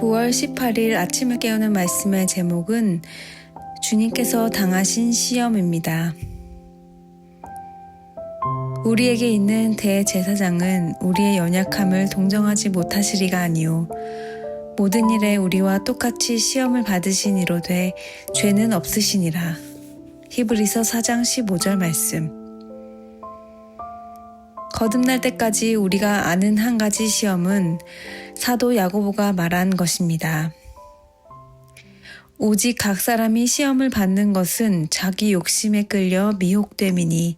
9월 18일 아침을 깨우는 말씀의 제목은 주님께서 당하신 시험입니다. 우리에게 있는 대제사장은 우리의 연약함을 동정하지 못하시리가 아니요 모든 일에 우리와 똑같이 시험을 받으시니로되 죄는 없으시니라. 히브리서 4장 15절 말씀. 거듭날 때까지 우리가 아는 한 가지 시험은 사도 야고보가 말한 것입니다. 오직 각 사람이 시험을 받는 것은 자기 욕심에 끌려 미혹됨이니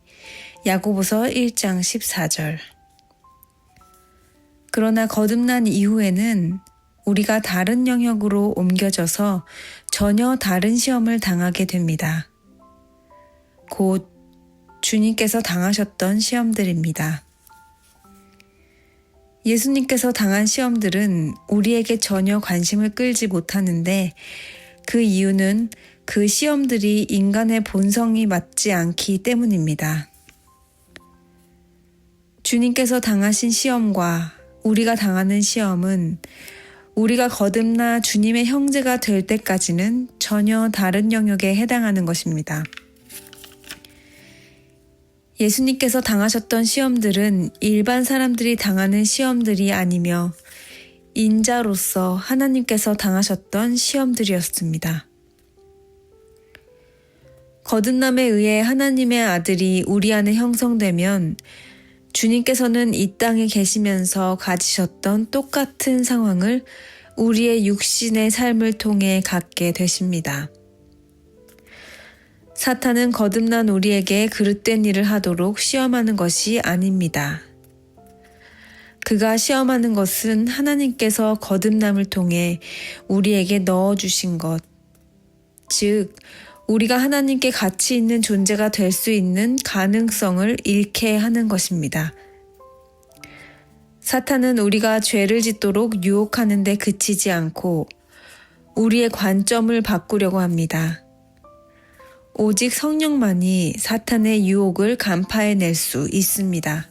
야고보서 1장 14절. 그러나 거듭난 이후에는 우리가 다른 영역으로 옮겨져서 전혀 다른 시험을 당하게 됩니다. 곧 주님께서 당하셨던 시험들입니다. 예수님께서 당한 시험들은 우리에게 전혀 관심을 끌지 못하는데 그 이유는 그 시험들이 인간의 본성이 맞지 않기 때문입니다. 주님께서 당하신 시험과 우리가 당하는 시험은 우리가 거듭나 주님의 형제가 될 때까지는 전혀 다른 영역에 해당하는 것입니다. 예수님께서 당하셨던 시험들은 일반 사람들이 당하는 시험들이 아니며 인자로서 하나님께서 당하셨던 시험들이었습니다. 거듭남에 의해 하나님의 아들이 우리 안에 형성되면 주님께서는 이 땅에 계시면서 가지셨던 똑같은 상황을 우리의 육신의 삶을 통해 갖게 되십니다. 사탄은 거듭난 우리에게 그릇된 일을 하도록 시험하는 것이 아닙니다. 그가 시험하는 것은 하나님께서 거듭남을 통해 우리에게 넣어주신 것, 즉 우리가 하나님께 가치 있는 존재가 될 수 있는 가능성을 잃게 하는 것입니다. 사탄은 우리가 죄를 짓도록 유혹하는 데 그치지 않고 우리의 관점을 바꾸려고 합니다. 오직 성령만이 사탄의 유혹을 간파해낼 수 있습니다.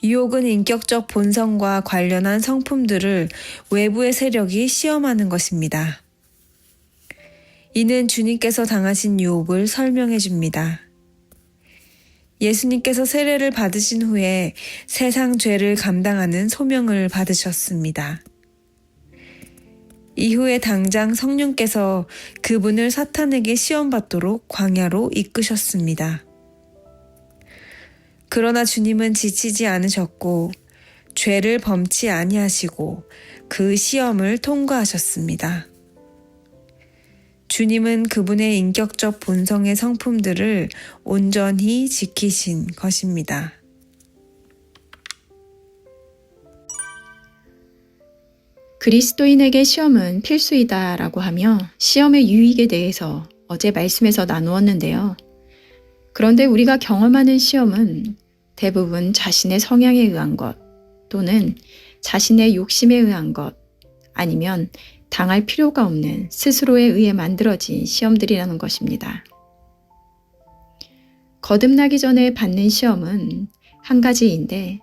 유혹은 인격적 본성과 관련한 성품들을 외부의 세력이 시험하는 것입니다. 이는 주님께서 당하신 유혹을 설명해 줍니다. 예수님께서 세례를 받으신 후에 세상 죄를 감당하는 소명을 받으셨습니다. 이후에 당장 성령께서 그분을 사탄에게 시험받도록 광야로 이끄셨습니다. 그러나 주님은 지치지 않으셨고 죄를 범치 아니하시고 그 시험을 통과하셨습니다. 주님은 그분의 인격적 본성의 성품들을 온전히 지키신 것입니다. 그리스도인에게 시험은 필수이다라고 하며 시험의 유익에 대해서 어제 말씀에서 나누었는데요. 그런데 우리가 경험하는 시험은 대부분 자신의 성향에 의한 것 또는 자신의 욕심에 의한 것 아니면 당할 필요가 없는 스스로에 의해 만들어진 시험들이라는 것입니다. 거듭나기 전에 받는 시험은 한 가지인데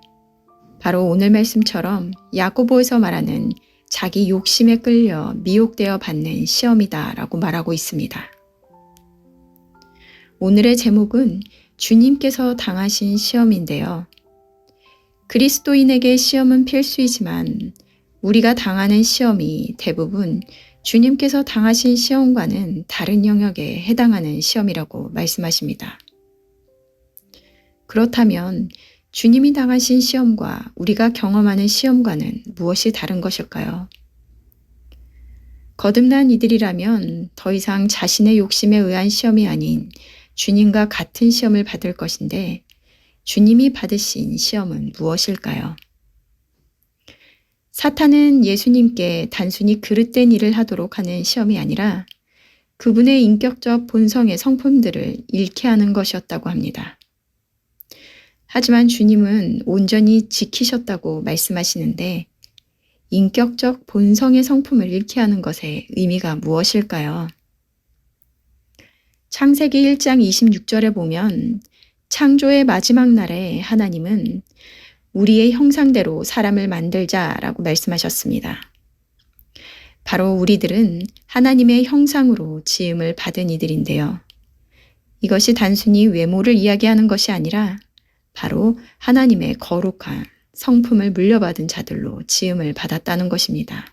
바로 오늘 말씀처럼 야고보에서 말하는 자기 욕심에 끌려 미혹되어 받는 시험이다라고 말하고 있습니다. 오늘의 제목은 주님께서 당하신 시험인데요. 그리스도인에게 시험은 필수이지만 우리가 당하는 시험이 대부분 주님께서 당하신 시험과는 다른 영역에 해당하는 시험이라고 말씀하십니다. 그렇다면 주님이 당하신 시험과 우리가 경험하는 시험과는 무엇이 다른 것일까요? 거듭난 이들이라면 더 이상 자신의 욕심에 의한 시험이 아닌 주님과 같은 시험을 받을 것인데 주님이 받으신 시험은 무엇일까요? 사탄은 예수님께 단순히 그릇된 일을 하도록 하는 시험이 아니라 그분의 인격적 본성의 성품들을 잃게 하는 것이었다고 합니다. 하지만 주님은 온전히 지키셨다고 말씀하시는데 인격적 본성의 성품을 잃게 하는 것의 의미가 무엇일까요? 창세기 1장 26절에 보면 창조의 마지막 날에 하나님은 우리의 형상대로 사람을 만들자라고 말씀하셨습니다. 바로 우리들은 하나님의 형상으로 지음을 받은 이들인데요. 이것이 단순히 외모를 이야기하는 것이 아니라 바로 하나님의 거룩한 성품을 물려받은 자들로 지음을 받았다는 것입니다.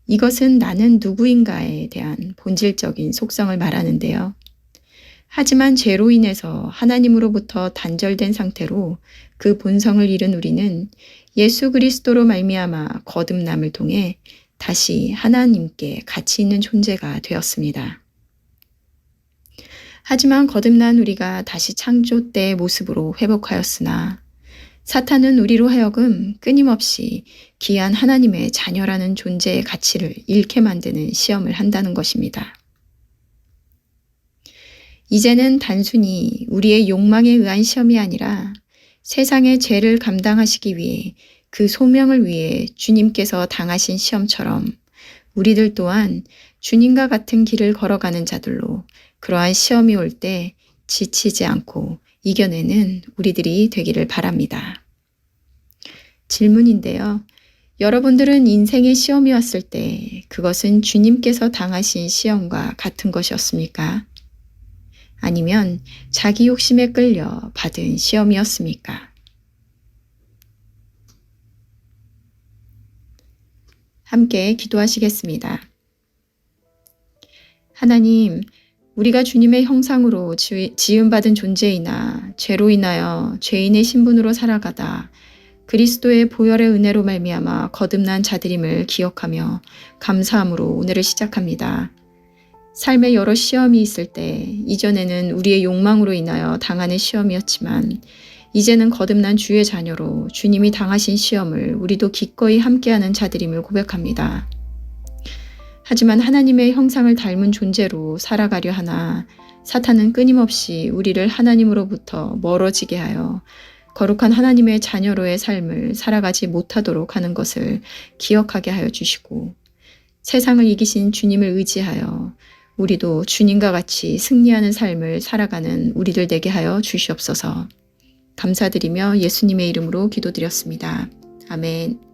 이것은 나는 누구인가에 대한 본질적인 속성을 말하는데요. 하지만 죄로 인해서 하나님으로부터 단절된 상태로 그 본성을 잃은 우리는 예수 그리스도로 말미암아 거듭남을 통해 다시 하나님께 가치 있는 존재가 되었습니다. 하지만 거듭난 우리가 다시 창조 때의 모습으로 회복하였으나 사탄은 우리로 하여금 끊임없이 귀한 하나님의 자녀라는 존재의 가치를 잃게 만드는 시험을 한다는 것입니다. 이제는 단순히 우리의 욕망에 의한 시험이 아니라 세상의 죄를 감당하시기 위해 그 소명을 위해 주님께서 당하신 시험처럼 우리들 또한 주님과 같은 길을 걸어가는 자들로 그러한 시험이 올 때 지치지 않고 이겨내는 우리들이 되기를 바랍니다. 질문인데요. 여러분들은 인생의 시험이 왔을 때 그것은 주님께서 당하신 시험과 같은 것이었습니까? 아니면 자기 욕심에 끌려 받은 시험이었습니까? 함께 기도하시겠습니다. 하나님, 우리가 주님의 형상으로 지음받은 존재이나 죄로 인하여 죄인의 신분으로 살아가다 그리스도의 보혈의 은혜로 말미암아 거듭난 자들임을 기억하며 감사함으로 오늘을 시작합니다. 삶의 여러 시험이 있을 때 이전에는 우리의 욕망으로 인하여 당하는 시험이었지만 이제는 거듭난 주의 자녀로 주님이 당하신 시험을 우리도 기꺼이 함께하는 자들임을 고백합니다. 하지만 하나님의 형상을 닮은 존재로 살아가려 하나 사탄은 끊임없이 우리를 하나님으로부터 멀어지게 하여 거룩한 하나님의 자녀로의 삶을 살아가지 못하도록 하는 것을 기억하게 하여 주시고 세상을 이기신 주님을 의지하여 우리도 주님과 같이 승리하는 삶을 살아가는 우리들 되게 하여 주시옵소서. 감사드리며 예수님의 이름으로 기도드렸습니다. 아멘.